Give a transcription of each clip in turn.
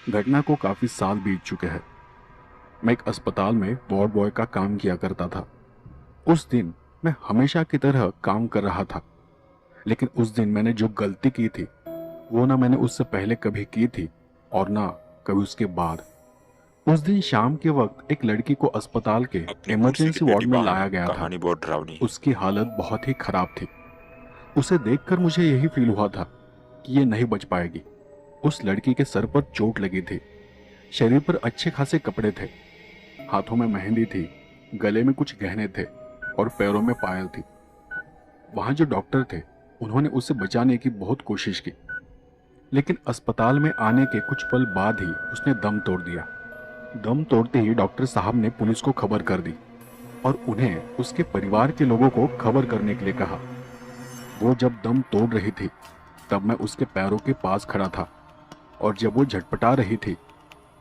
घटना को काफ़ी साल बीत चुके हैं। मैं एक अस्पताल में वार्ड बॉय का काम किया करता था। उस दिन मैं हमेशा की तरह काम कर रहा था, लेकिन उस दिन मैंने जो गलती की थी वो ना मैंने उससे पहले कभी की थी और ना कभी उसके बाद। उस दिन शाम के वक्त एक लड़की को अस्पताल के अपनी कुर्सी की इमरजेंसी वार्ड पेटी में बाहर लाया लो, गया था। कहानी बहुत डरावनी है। उसकी हालत बहुत ही खराब थी। उसे देखकर मुझे यही फील हुआ था कि ये नहीं बच पाएगी। उस लड़की के सर पर चोट लगी थी, शरीर पर अच्छे खासे कपड़े थे, हाथों में मेहंदी थी, गले में कुछ गहने थे और पैरों में पायल थी। वहां जो डॉक्टर थे उन्होंने उसे बचाने की बहुत कोशिश की, लेकिन अस्पताल में आने के कुछ पल बाद ही उसने दम तोड़ दिया। दम तोड़ते ही डॉक्टर साहब ने पुलिस को खबर कर दी और उन्हें उसके परिवार के लोगों को खबर करने के लिए कहा। वो जब दम तोड़ रही थी तब मैं उसके पैरों के पास खड़ा था, और जब वो झटपटा रही थी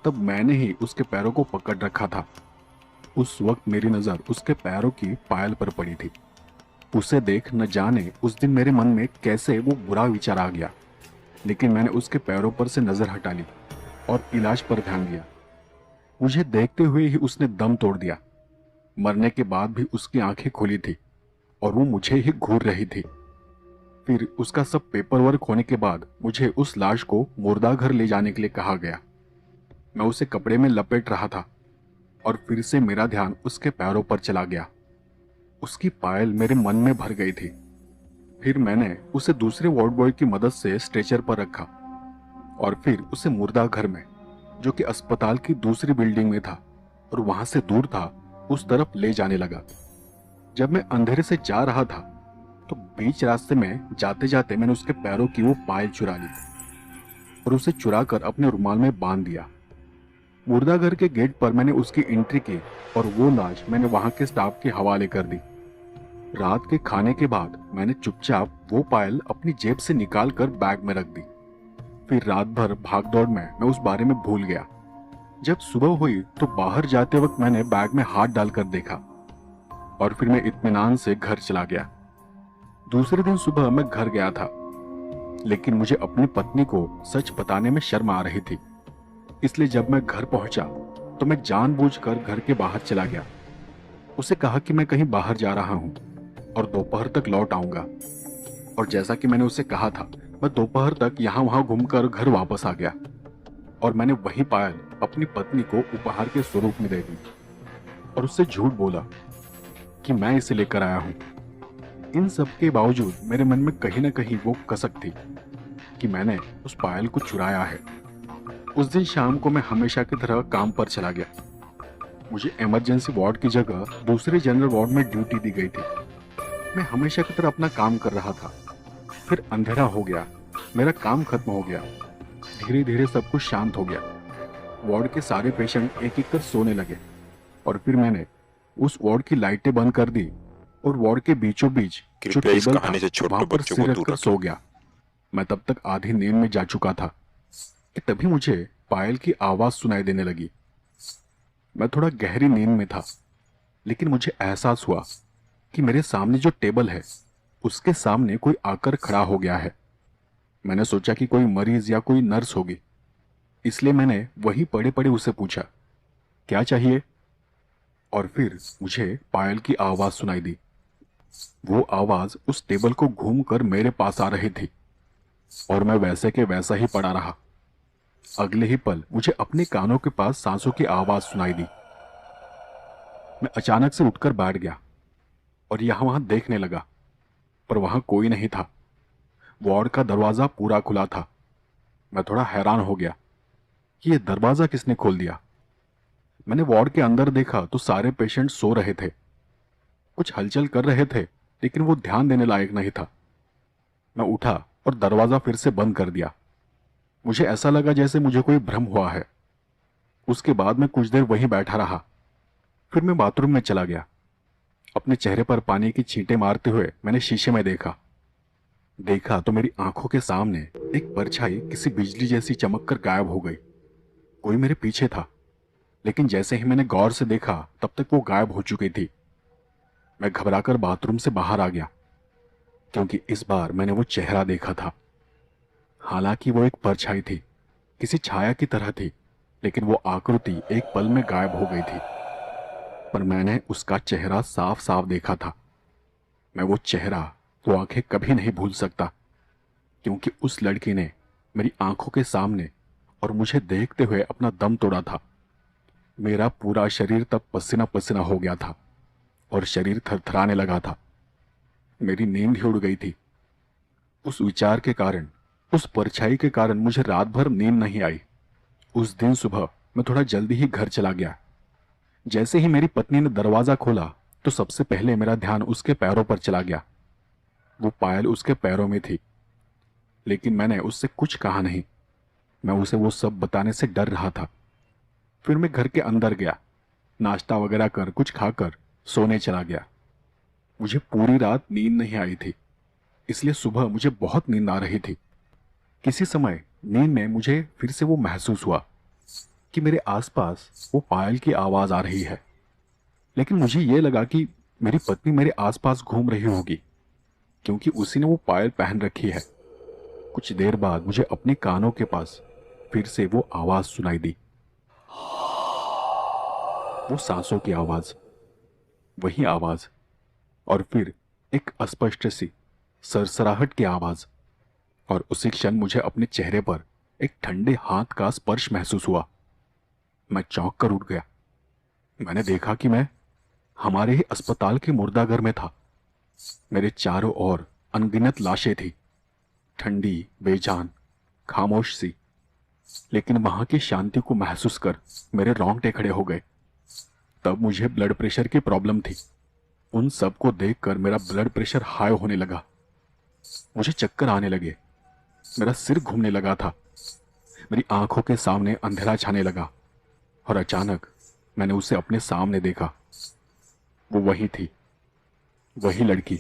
तब मैंने ही उसके पैरों को पकड़ रखा था। उस वक्त मेरी नजर उसके पैरों की पायल पर पड़ी थी। उसे देख न जाने उस दिन मेरे मन में कैसे वो बुरा विचार आ गया, लेकिन मैंने उसके पैरों पर से नजर हटा ली और इलाज पर ध्यान दिया। मुझे देखते हुए ही उसने दम तोड़ दिया। मरने के बाद भी उसकी आंखें खुली थी और वो मुझे ही घूर रही थी। फिर उसका सब पेपर वर्क होने के बाद मुझे उस लाश को मुर्दा घर ले जाने के लिए कहा गया। मैं उसे कपड़े में लपेट रहा था और फिर से मेरा ध्यान उसके पैरों पर चला गया। उसकी पायल मेरे मन में भर गई थी। फिर मैंने उसे दूसरे वार्ड बॉय की मदद से स्ट्रेचर पर रखा और फिर उसे मुर्दा घर में, जो कि अस्पताल की दूसरी बिल्डिंग में था और वहां से दूर था, उस तरफ ले जाने लगा। जब मैं अंधेरे से जा रहा था तो बीच रास्ते में जाते जाते मैंने उसके पैरों की वो पायल चुरा ली और उसे चुरा कर अपने रुमाल में बांध दिया। मुर्दाघर के गेट पर मैंने उसकी एंट्री की और वो लाश मैंने वहां के स्टाफ के हवाले कर दी। रात के खाने के बाद मैंने चुपचाप वो पायल अपनी जेब से निकाल कर बैग में रख दी। फिर रात भर भागदौड़ में मैं उस बारे में भूल गया। जब सुबह हुई तो बाहर जाते वक्त मैंने बैग में हाथ डालकर देखा और फिर मैं इत्मीनान से घर चला गया। दूसरे दिन सुबह मैं घर गया था, लेकिन मुझे अपनी पत्नी को सच बताने में शर्म आ रही थी। इसलिए जब मैं घर पहुंचा तो मैं जानबूझकर घर के बाहर चला गया। उसे कहा कि मैं कहीं बाहर जा रहा हूं और दोपहर तक लौट आऊंगा। और जैसा कि मैंने उसे कहा था, मैं दोपहर तक यहां वहां घूमकर घर वापस आ गया और मैंने वही पायल अपनी पत्नी को उपहार के स्वरूप में दे दी और उससे झूठ बोला कि मैं इसे लेकर आया हूं। इन सब के बावजूद मेरे मन में कहीं ना कहीं वो कसक थी कि मैंने उस पायल को चुराया है। उस दिन शाम को मैं हमेशा की तरह काम पर चला गया। मुझे इमरजेंसी वार्ड की जगह दूसरे जनरल वार्ड में ड्यूटी दी गई थी। मैं हमेशा की तरह अपना काम कर रहा था। फिर अंधेरा हो गया, मेरा काम खत्म हो गया। धीरे धीरे सब कुछ शांत हो गया। वार्ड के सारे पेशेंट एक एक कर सोने लगे और फिर मैंने उस वार्ड की लाइटें बंद कर दी और वार्ड के बीचों बीच जो कृपया इस टेबल था कहानी से वहां छोटे पर बच्चों को सिर दूर रखकर रखें। सो गया। मैं तब तक आधी नींद में जा चुका था कि तभी मुझे पायल की आवाज सुनाई देने लगी। मैं थोड़ा गहरी नींद में था, लेकिन मुझे एहसास हुआ कि मेरे सामने जो टेबल है उसके सामने कोई आकर खड़ा हो गया है। मैंने सोचा कि कोई मरीज या कोई नर्स होगी, इसलिए मैंने वहीं पड़े पड़े उसे पूछा, क्या चाहिए? और फिर मुझे पायल की आवाज सुनाई दी। वो आवाज उस टेबल को घूमकर मेरे पास आ रही थी और मैं वैसे के वैसा ही पड़ा रहा। अगले ही पल मुझे अपने कानों के पास सांसों की आवाज सुनाई दी। मैं अचानक से उठकर बैठ गया और यहां वहां देखने लगा, पर वहां कोई नहीं था। वार्ड का दरवाजा पूरा खुला था। मैं थोड़ा हैरान हो गया कि यह दरवाजा किसने खोल दिया। मैंने वार्ड के अंदर देखा तो सारे पेशेंट सो रहे थे। कुछ हलचल कर रहे थे, लेकिन वो ध्यान देने लायक नहीं था। मैं उठा और दरवाजा फिर से बंद कर दिया। मुझे ऐसा लगा जैसे मुझे कोई भ्रम हुआ है। उसके बाद मैं कुछ देर वहीं बैठा रहा। फिर मैं बाथरूम में चला गया। अपने चेहरे पर पानी की छींटे मारते हुए मैंने शीशे में देखा। देखा तो मेरी आंखों के सामने एक परछाई किसी बिजली जैसी चमक कर गायब हो गई। कोई मेरे पीछे था, लेकिन जैसे ही मैंने गौर से देखा तब तक वो गायब हो चुकी थी। मैं घबराकर बाथरूम से बाहर आ गया, क्योंकि इस बार मैंने वो चेहरा देखा था। हालांकि वो एक परछाई थी, किसी छाया की तरह थी, लेकिन वो आकृति एक पल में गायब हो गई थी। पर मैंने उसका चेहरा साफ साफ देखा था। मैं वो चेहरा, वो आंखें कभी नहीं भूल सकता, क्योंकि उस लड़की ने मेरी आंखों के सामने और मुझे देखते हुए अपना दम तोड़ा था। मेरा पूरा शरीर तब पसीना पसीना हो गया था और शरीर थरथराने लगा था। मेरी नींद ही उड़ गई थी। उस विचार के कारण, उस परछाई के कारण मुझे रात भर नींद नहीं आई। उस दिन सुबह मैं थोड़ा जल्दी ही घर चला गया। जैसे ही मेरी पत्नी ने दरवाजा खोला तो सबसे पहले मेरा ध्यान उसके पैरों पर चला गया। वो पायल उसके पैरों में थी, लेकिन मैंने उससे कुछ कहा नहीं। मैं उसे वो सब बताने से डर रहा था। फिर मैं घर के अंदर गया, नाश्ता वगैरह कर कुछ खाकर सोने चला गया। मुझे पूरी रात नींद नहीं आई थी, इसलिए सुबह मुझे बहुत नींद आ रही थी। किसी समय नींद में मुझे फिर से वो महसूस हुआ कि मेरे आसपास वो पायल की आवाज आ रही है। लेकिन मुझे ये लगा कि मेरी पत्नी मेरे आसपास घूम रही होगी, क्योंकि उसी ने वो पायल पहन रखी है। कुछ देर बाद मुझे अपने कानों के पास फिर से वो आवाज सुनाई दी। वो सांसों की आवाज, वही आवाज, और फिर एक अस्पष्ट सी सरसराहट की आवाज। और उसी क्षण मुझे अपने चेहरे पर एक ठंडे हाथ का स्पर्श महसूस हुआ। मैं चौंक कर उठ गया। मैंने देखा कि मैं हमारे ही अस्पताल के मुर्दाघर में था। मेरे चारों ओर अनगिनत लाशें थी, ठंडी, बेजान, खामोश सी। लेकिन वहां की शांति को महसूस कर मेरे रोंगटे खड़े हो गए। तब मुझे ब्लड प्रेशर की प्रॉब्लम थी। उन सबको देखकर मेरा ब्लड प्रेशर हाई होने लगा। मुझे चक्कर आने लगे, मेरा सिर घूमने लगा था, मेरी आंखों के सामने अंधेरा छाने लगा। और अचानक मैंने उसे अपने सामने देखा। वो वही थी, वही लड़की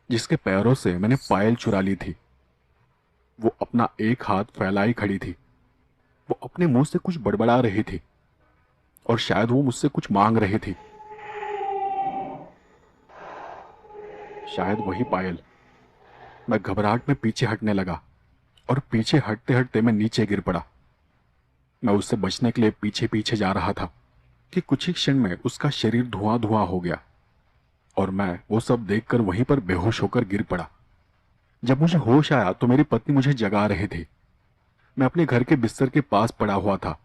जिसके पैरों से मैंने पायल चुरा ली थी। वो अपना एक हाथ फैलाई खड़ी थी। वो अपने मुंह से कुछ बड़बड़ा रही थी और शायद वो मुझसे कुछ मांग रही थी। शायद वही पायल। मैं घबराहट में पीछे हटने लगा और पीछे हटते हटते मैं नीचे गिर पड़ा। मैं उससे बचने के लिए पीछे पीछे जा रहा था कि कुछ ही क्षण में उसका शरीर धुआं धुआं हो गया और मैं वो सब देखकर वहीं पर बेहोश होकर गिर पड़ा। जब मुझे होश आया तो मेरी पत्नी मुझे जगा रही थी। मैं अपने घर के बिस्तर के पास पड़ा हुआ था।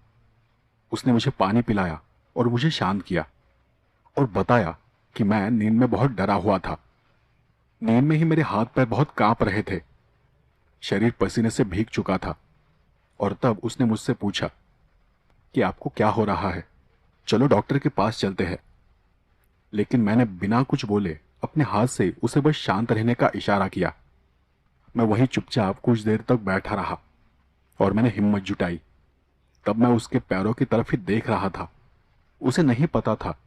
उसने मुझे पानी पिलाया और मुझे शांत किया और बताया कि मैं नींद में बहुत डरा हुआ था। नींद में ही मेरे हाथ पैर बहुत कांप रहे थे, शरीर पसीने से भीग चुका था। और तब उसने मुझसे पूछा कि आपको क्या हो रहा है, चलो डॉक्टर के पास चलते हैं। लेकिन मैंने बिना कुछ बोले अपने हाथ से उसे बस शांत रहने का इशारा किया। मैं वहीं चुपचाप कुछ देर तक बैठा रहा और मैंने हिम्मत जुटाई। तब मैं उसके पैरों की तरफ ही देख रहा था। उसे नहीं पता था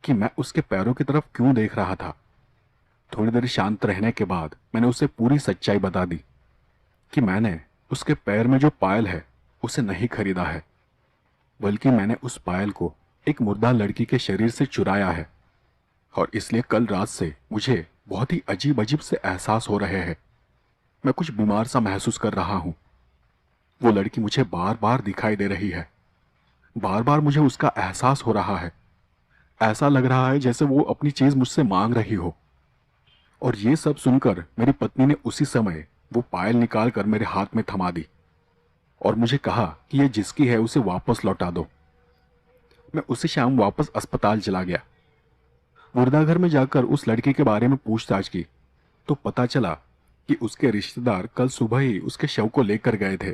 कि मैं उसके पैरों की तरफ क्यों देख रहा था। थोड़ी देर शांत रहने के बाद मैंने उसे पूरी सच्चाई बता दी कि मैंने उसके पैर में जो पायल है उसे नहीं खरीदा है, बल्कि मैंने उस पायल को एक मुर्दा लड़की के शरीर से चुराया है। और इसलिए कल रात से मुझे बहुत ही अजीब अजीब से एहसास हो रहे हैं। मैं कुछ बीमार सा महसूस कर रहा हूं। वो लड़की मुझे बार बार दिखाई दे रही है, बार बार मुझे उसका एहसास हो रहा है। ऐसा लग रहा है जैसे वो अपनी चीज मुझसे मांग रही हो। और ये सब सुनकर मेरी पत्नी ने उसी समय वो पायल निकाल कर मेरे हाथ में थमा दी और मुझे कहा कि ये जिसकी है उसे वापस लौटा दो। मैं उसी शाम वापस अस्पताल चला गया। मुर्दाघर में जाकर उस लड़की के बारे में पूछताछ की तो पता चला कि उसके रिश्तेदार कल सुबह ही उसके शव को लेकर गए थे।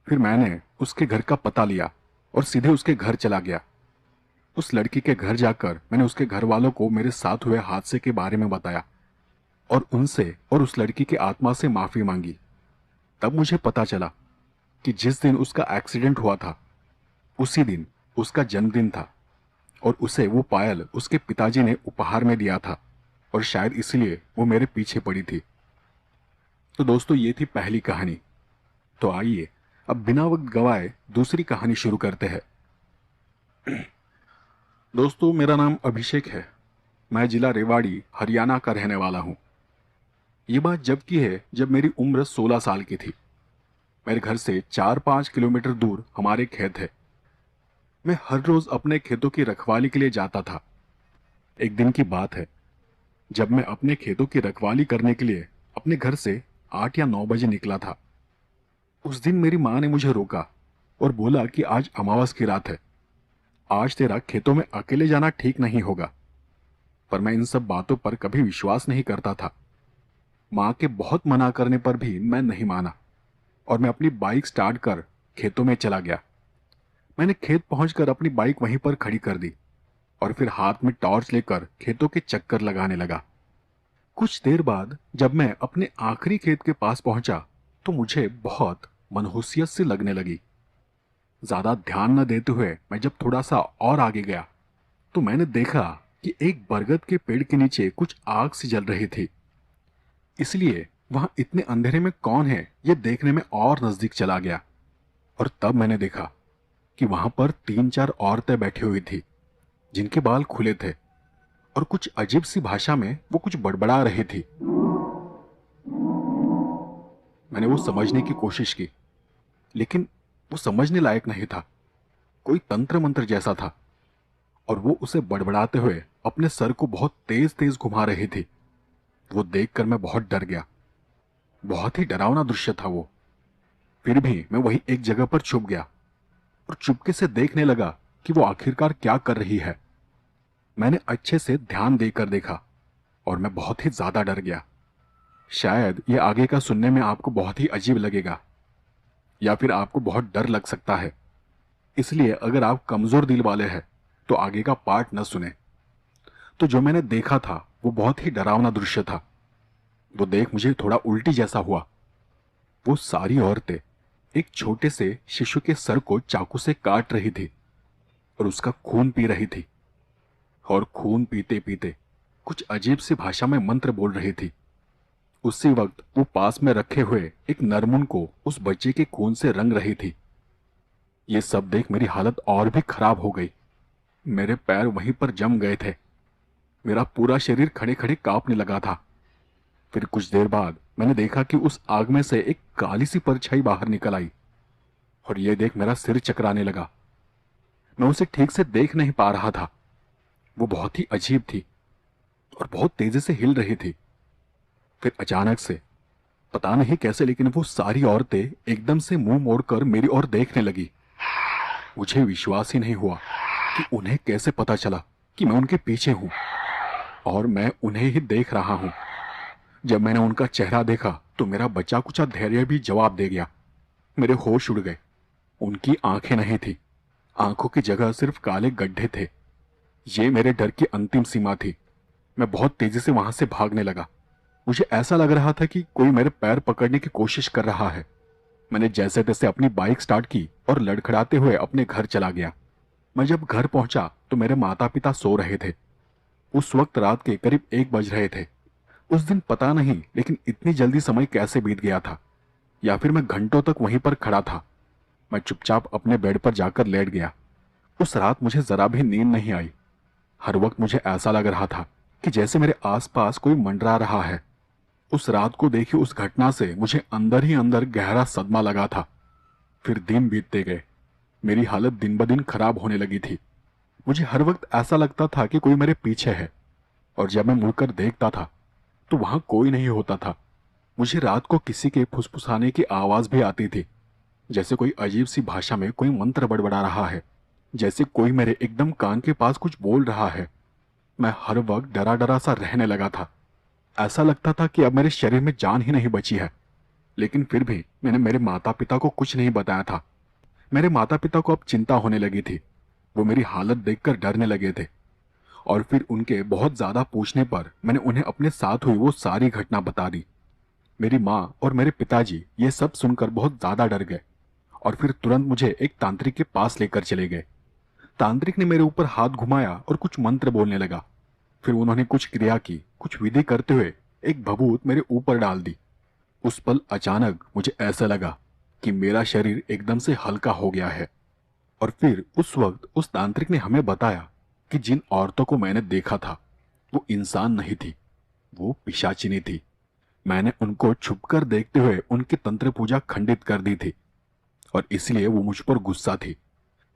फिर मैंने उसके घर का पता लिया और सीधे उसके घर चला गया। उस लड़की के घर जाकर मैंने उसके घर वालों को मेरे साथ हुए हादसे के बारे में बताया और उनसे और उस लड़की की आत्मा से माफी मांगी। तब मुझे पता चला कि जिस दिन उसका एक्सीडेंट हुआ था उसी दिन उसका जन्मदिन था और उसे वो पायल उसके पिताजी ने उपहार में दिया था और शायद इसलिए वो मेरे पीछे पड़ी थी। तो दोस्तों, ये थी पहली कहानी। तो आइए अब बिना वक्त गवाए दूसरी कहानी शुरू करते हैं। दोस्तों, मेरा नाम अभिषेक है। मैं जिला रेवाड़ी, हरियाणा का रहने वाला हूँ। ये बात जब की है जब मेरी उम्र 16 साल की थी। मेरे घर से 4-5 किलोमीटर दूर हमारे खेत है। मैं हर रोज अपने खेतों की रखवाली के लिए जाता था। एक दिन की बात है, जब मैं अपने खेतों की रखवाली करने के लिए अपने घर से 8 या 9 बजे निकला था। उस दिन मेरी माँ ने मुझे रोका और बोला कि आज अमावस की रात है, आज तेरा खेतों में अकेले जाना ठीक नहीं होगा। पर मैं इन सब बातों पर कभी विश्वास नहीं करता था। माँ के बहुत मना करने पर भी मैं नहीं माना और मैं अपनी बाइक स्टार्ट कर खेतों में चला गया। मैंने खेत पहुंचकर अपनी बाइक वहीं पर खड़ी कर दी और फिर हाथ में टॉर्च लेकर खेतों के चक्कर लगाने लगा। कुछ देर बाद जब मैं अपने आखिरी खेत के पास पहुंचा तो मुझे बहुत मनहूसियत सी लगने लगी। ज्यादा ध्यान न देते हुए मैं जब थोड़ा सा और आगे गया तो मैंने देखा कि एक बरगद के पेड़ के नीचे कुछ आग सी जल रही थी। इसलिए वहां इतने अंधेरे में कौन है यह देखने में और नजदीक चला गया और तब मैंने देखा कि वहां पर 3-4 औरतें बैठी हुई थी जिनके बाल खुले थे और कुछ अजीब सी भाषा में वो कुछ बड़बड़ा रही थी। मैंने वो समझने की कोशिश की, लेकिन वो समझने लायक नहीं था। कोई तंत्र मंत्र जैसा था और वो उसे बड़बड़ाते हुए अपने सर को बहुत तेज तेज घुमा रही थी। वो देखकर मैं बहुत डर गया। बहुत ही डरावना दृश्य था वो। फिर भी मैं वही एक जगह पर छुप गया और चुपके से देखने लगा कि वो आखिरकार क्या कर रही है। मैंने अच्छे से ध्यान देकर देखा और मैं बहुत ही ज्यादा डर गया। शायद ये आगे का सुनने में आपको बहुत ही अजीब लगेगा या फिर आपको बहुत डर लग सकता है, इसलिए अगर आप कमजोर दिल वाले हैं तो आगे का पार्ट न सुने। तो जो मैंने देखा था वो बहुत ही डरावना दृश्य था। वो देख मुझे थोड़ा उल्टी जैसा हुआ। वो सारी औरतें एक छोटे से शिशु के सर को चाकू से काट रही थी और उसका खून पी रही थी और खून पीते पीते कुछ अजीब सी भाषा में मंत्र बोल रही थी। उसी वक्त वो पास में रखे हुए एक नरमुन को उस बच्चे के खून से रंग रही थी। ये सब देख मेरी हालत और भी खराब हो गई। मेरे पैर वहीं पर जम गए थे। मेरा पूरा शरीर खड़े खड़े कांपने लगा था। फिर कुछ देर बाद मैंने देखा कि उस आग में से एक काली सी परछाई बाहर निकल आई और यह देख मेरा सिर चकराने लगा। मैं उसे ठीक से देख नहीं पा रहा था। वो बहुत ही अजीब थी और बहुत तेजी से हिल रही थी। फिर अचानक से पता नहीं कैसे लेकिन वो सारी औरतें एकदम से मुंह मोड़कर मेरी ओर देखने लगी। मुझे विश्वास ही नहीं हुआ कि उन्हें कैसे पता चला कि मैं उनके पीछे हूं और मैं उन्हें ही देख रहा हूं। जब मैंने उनका चेहरा देखा तो मेरा बचा कुचा धैर्य भी जवाब दे गया। मेरे होश उड़ गए। उनकी आंखें नहीं थी, आंखों की जगह सिर्फ काले गड्ढे थे। ये मेरे डर की अंतिम सीमा थी। मैं बहुत तेजी से वहां से भागने लगा। मुझे ऐसा लग रहा था कि कोई मेरे पैर पकड़ने की कोशिश कर रहा है। मैंने जैसे तैसे अपनी बाइक स्टार्ट की और लड़खड़ाते हुए अपने घर चला गया। मैं जब घर पहुंचा तो मेरे माता पिता सो रहे थे। उस वक्त रात के करीब 1 बज रहे थे। उस दिन पता नहीं लेकिन इतनी जल्दी समय कैसे बीत गया था, या फिर मैं घंटों तक वहीं पर खड़ा था। मैं चुपचाप अपने बेड पर जाकर लेट गया। उस रात मुझे जरा भी नींद नहीं आई। हर वक्त मुझे ऐसा लग रहा था कि जैसे मेरे आसपास कोई मंडरा रहा है। उस रात को देखी उस घटना से मुझे अंदर ही अंदर गहरा सदमा लगा था। फिर दिन बीतते गए। मेरी हालत दिन ब दिन खराब होने लगी थी। मुझे हर वक्त ऐसा लगता था कि कोई मेरे पीछे है और जब मैं मुड़कर देखता था तो वहां कोई नहीं होता था। मुझे रात को किसी के फुसफुसाने की आवाज भी आती थी, जैसे कोई अजीब सी भाषा में कोई मंत्र बड़बड़ा रहा है, जैसे कोई मेरे एकदम कान के पास कुछ बोल रहा है। मैं हर वक्त डरा डरा सा रहने लगा था। ऐसा लगता था कि अब मेरे शरीर में जान ही नहीं बची है। लेकिन फिर भी मैंने मेरे माता पिता को कुछ नहीं बताया था। मेरे माता पिता को अब चिंता होने लगी थी। वो मेरी हालत देखकर डरने लगे थे और फिर उनके बहुत ज्यादा पूछने पर मैंने उन्हें अपने साथ हुई वो सारी घटना बता दी। मेरी माँ और मेरे पिताजी ये सब सुनकर बहुत ज्यादा डर गए और फिर तुरंत मुझे एक तांत्रिक के पास लेकर चले गए। तांत्रिक ने मेरे ऊपर हाथ घुमाया और कुछ मंत्र बोलने लगा। फिर उन्होंने कुछ क्रिया की, कुछ विधि करते हुए एक भभूत मेरे ऊपर डाल दी। उस पल अचानक मुझे ऐसा लगा कि मेरा शरीर एकदम से हल्का हो गया है। और फिर उस वक्त उस तांत्रिक ने हमें बताया कि जिन औरतों को मैंने देखा था वो इंसान नहीं थी, वो पिशाचिनी थी। मैंने उनको छुपकर देखते हुए उनकी तंत्र पूजा खंडित कर दी थी और इसलिए वो मुझ पर गुस्सा थी।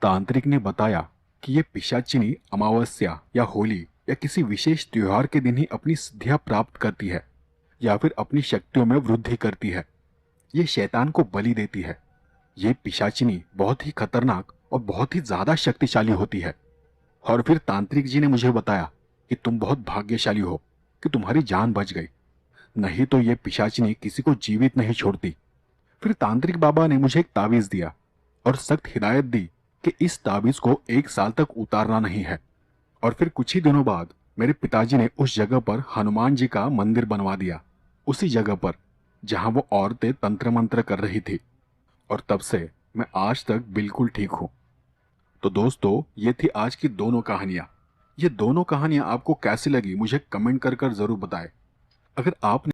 तांत्रिक ने बताया कि ये पिशाचिनी अमावस्या या होली या किसी विशेष त्योहार के दिन ही अपनी सिद्धियां प्राप्त करती है या फिर अपनी शक्तियों में वृद्धि करती है। ये शैतान को बलि देती है। ये पिशाचिनी बहुत ही खतरनाक और बहुत ही ज्यादा शक्तिशाली होती है। और फिर तांत्रिक जी ने मुझे बताया कि तुम बहुत भाग्यशाली हो कि तुम्हारी जान बच गई, नहीं तो ये पिशाचिनी किसी को जीवित नहीं छोड़ती। फिर तांत्रिक बाबा ने मुझे एक ताबीज दिया और सख्त हिदायत दी कि इस ताबीज को 1 साल तक उतारना नहीं है। और फिर कुछ ही दिनों बाद मेरे पिताजी ने उस जगह पर हनुमान जी का मंदिर बनवा दिया, उसी जगह पर जहां वो औरतें तंत्र मंत्र कर रही थी। और तब से मैं आज तक बिल्कुल ठीक हूं। तो दोस्तों, ये थी आज की दोनों कहानियां। ये दोनों कहानियां आपको कैसी लगी मुझे कमेंट कर जरूर बताएं। अगर आपने